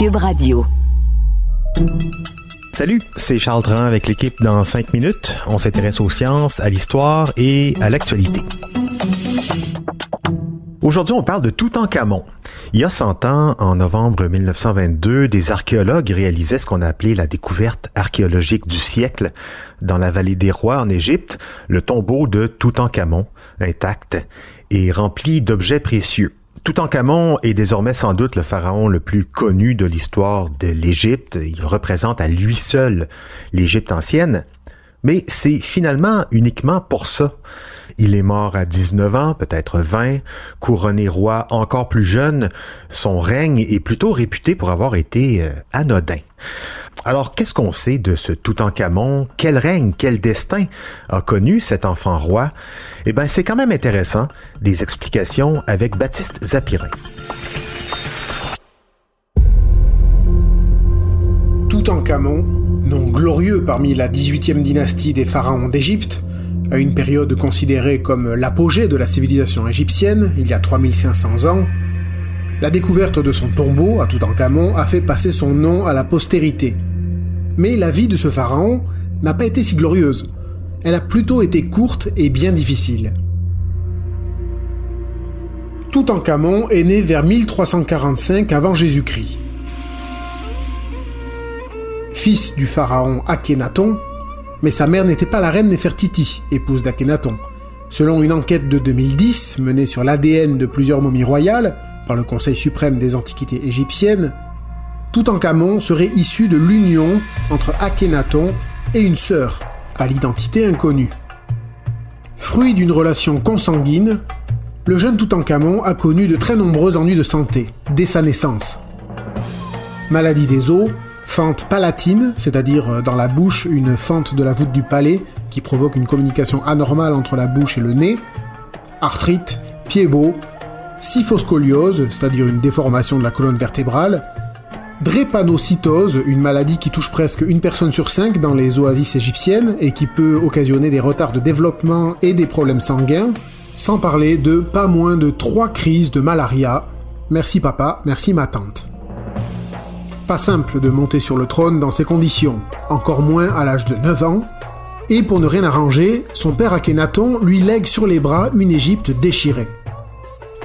Cube Radio. Salut, c'est Charles Dran avec l'équipe dans 5 minutes. On s'intéresse aux sciences, à l'histoire et à l'actualité. Aujourd'hui, on parle de Toutankhamon. Il y a 100 ans, en novembre 1922, des archéologues réalisaient ce qu'on a appelé la découverte archéologique du siècle dans la vallée des rois en Égypte, le tombeau de Toutankhamon, intact et rempli d'objets précieux. Toutankhamon est désormais sans doute le pharaon le plus connu de l'histoire de l'Égypte. Il représente à lui seul l'Égypte ancienne. Mais c'est finalement uniquement pour ça. Il est mort à 19 ans, peut-être 20, couronné roi encore plus jeune. Son règne est plutôt réputé pour avoir été anodin. Alors, qu'est-ce qu'on sait de ce Toutankhamon? Quel règne, quel destin a connu cet enfant roi? Eh bien, c'est quand même intéressant. Des explications avec Baptiste Zapirin. Toutankhamon, nom glorieux parmi la 18e dynastie des pharaons d'Égypte, à une période considérée comme l'apogée de la civilisation égyptienne, il y a 3500 ans, la découverte de son tombeau à Toutankhamon a fait passer son nom à la postérité. Mais la vie de ce pharaon n'a pas été si glorieuse. Elle a plutôt été courte et bien difficile. Toutankhamon est né vers 1345 avant Jésus-Christ. Fils du pharaon Akhénaton, mais sa mère n'était pas la reine Néfertiti, épouse d'Akhénaton. Selon une enquête de 2010 menée sur l'ADN de plusieurs momies royales par le Conseil suprême des antiquités égyptiennes, Toutankhamon serait issu de l'union entre Akhénaton et une sœur, à l'identité inconnue. Fruit d'une relation consanguine, le jeune Toutankhamon a connu de très nombreux ennuis de santé, dès sa naissance. Maladie des os, fente palatine, c'est-à-dire dans la bouche une fente de la voûte du palais qui provoque une communication anormale entre la bouche et le nez, arthrite, pieds-bots, syphoscoliose, c'est-à-dire une déformation de la colonne vertébrale, drépanocytose, une maladie qui touche presque une personne sur 5 dans les oasis égyptiennes et qui peut occasionner des retards de développement et des problèmes sanguins, sans parler de pas moins de 3 crises de malaria. Merci papa, merci ma tante. Pas simple de monter sur le trône dans ces conditions, encore moins à l'âge de 9 ans, et pour ne rien arranger, son père Akhénaton lui lègue sur les bras une Égypte déchirée.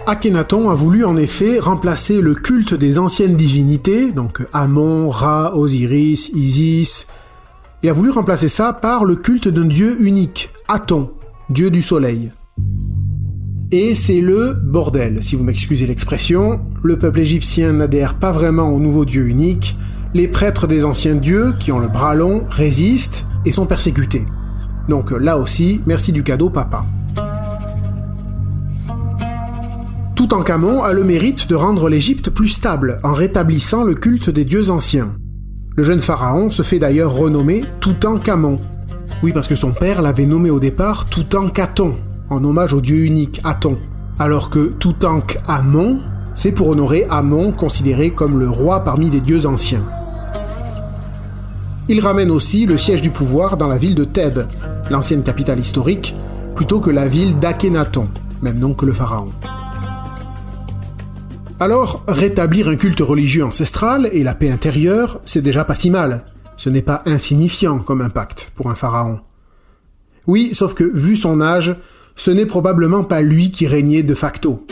Akhénaton a voulu en effet remplacer le culte des anciennes divinités, donc Amon, Ra, Osiris, Isis. Il a voulu remplacer ça par le culte d'un dieu unique, Aton, dieu du soleil. Et c'est le bordel, si vous m'excusez l'expression. Le peuple égyptien n'adhère pas vraiment au nouveau dieu unique. Les prêtres des anciens dieux, qui ont le bras long, résistent et sont persécutés. Donc là aussi, merci du cadeau, papa. Toutankhamon a le mérite de rendre l'Égypte plus stable en rétablissant le culte des dieux anciens. Le jeune pharaon se fait d'ailleurs renommer Toutankhamon. Oui, parce que son père l'avait nommé au départ Toutankhaton, en hommage au dieu unique Aton. Alors que Toutankhamon, c'est pour honorer Amon, considéré comme le roi parmi des dieux anciens. Il ramène aussi le siège du pouvoir dans la ville de Thèbes, l'ancienne capitale historique, plutôt que la ville d'Akhénaton, même nom que le pharaon. Alors, rétablir un culte religieux ancestral et la paix intérieure, c'est déjà pas si mal. Ce n'est pas insignifiant comme impact pour un pharaon. Oui, sauf que, vu son âge, ce n'est probablement pas lui qui régnait de facto.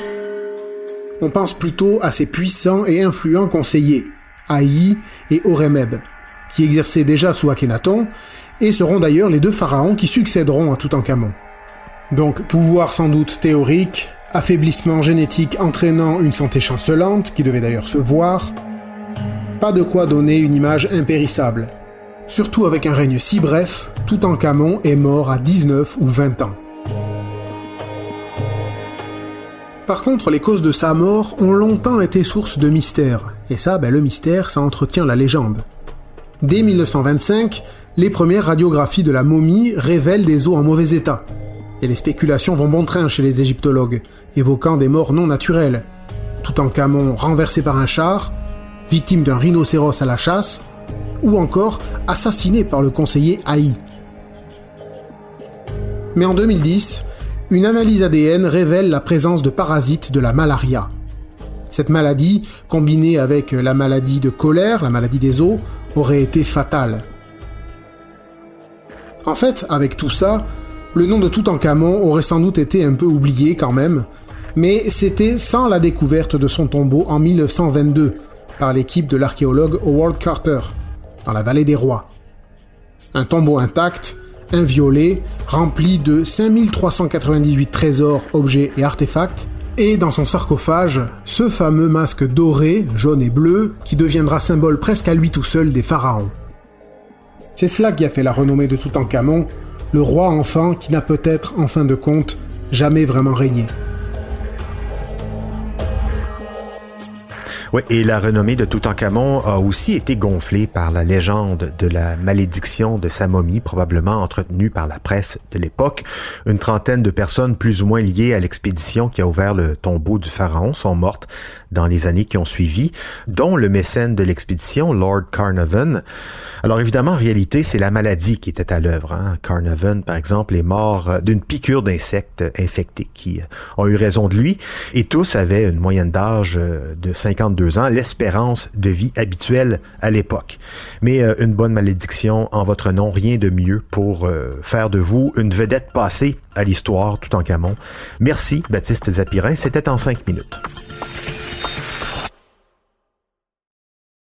On pense plutôt à ses puissants et influents conseillers, Haïi et Horemheb, qui exerçaient déjà sous Akhénaton, et seront d'ailleurs les 2 pharaons qui succéderont à Toutankhamon. Donc pouvoir sans doute théorique, affaiblissement génétique entraînant une santé chancelante, qui devait d'ailleurs se voir, pas de quoi donner une image impérissable. Surtout avec un règne si bref, Toutankhamon est mort à 19 ou 20 ans. Par contre, les causes de sa mort ont longtemps été source de mystère, et ça, le mystère, ça entretient la légende. Dès 1925, les premières radiographies de la momie révèlent des os en mauvais état, et les spéculations vont bon train chez les égyptologues, évoquant des morts non naturelles. Toutankhamon renversé par un char, victime d'un rhinocéros à la chasse, ou encore assassiné par le conseiller Haïi. Mais en 2010, une analyse ADN révèle la présence de parasites de la malaria. Cette maladie, combinée avec la maladie de colère, la maladie des os, aurait été fatale. En fait, avec tout ça, le nom de Toutankhamon aurait sans doute été un peu oublié quand même, mais c'était sans la découverte de son tombeau en 1922 par l'équipe de l'archéologue Howard Carter, dans la vallée des rois. Un tombeau intact, inviolé, rempli de 5398 trésors, objets et artefacts, et dans son sarcophage, ce fameux masque doré, jaune et bleu, qui deviendra symbole presque à lui tout seul des pharaons. C'est cela qui a fait la renommée de Toutankhamon, le roi enfant qui n'a peut-être, en fin de compte, jamais vraiment régné. Oui, et la renommée de Toutankhamon a aussi été gonflée par la légende de la malédiction de sa momie, probablement entretenue par la presse de l'époque. Une trentaine de personnes plus ou moins liées à l'expédition qui a ouvert le tombeau du pharaon sont mortes dans les années qui ont suivi, dont le mécène de l'expédition, Lord Carnarvon. Alors évidemment, en réalité, c'est la maladie qui était à l'œuvre. Carnarvon, par exemple, est mort d'une piqûre d'insectes infectés qui ont eu raison de lui, et tous avaient une moyenne d'âge de 52 ans, l'espérance de vie habituelle à l'époque. Mais une bonne malédiction en votre nom, rien de mieux pour faire de vous une vedette passée à l'histoire Toutankhamon. Merci, Baptiste Zapirin, c'était en 5 minutes.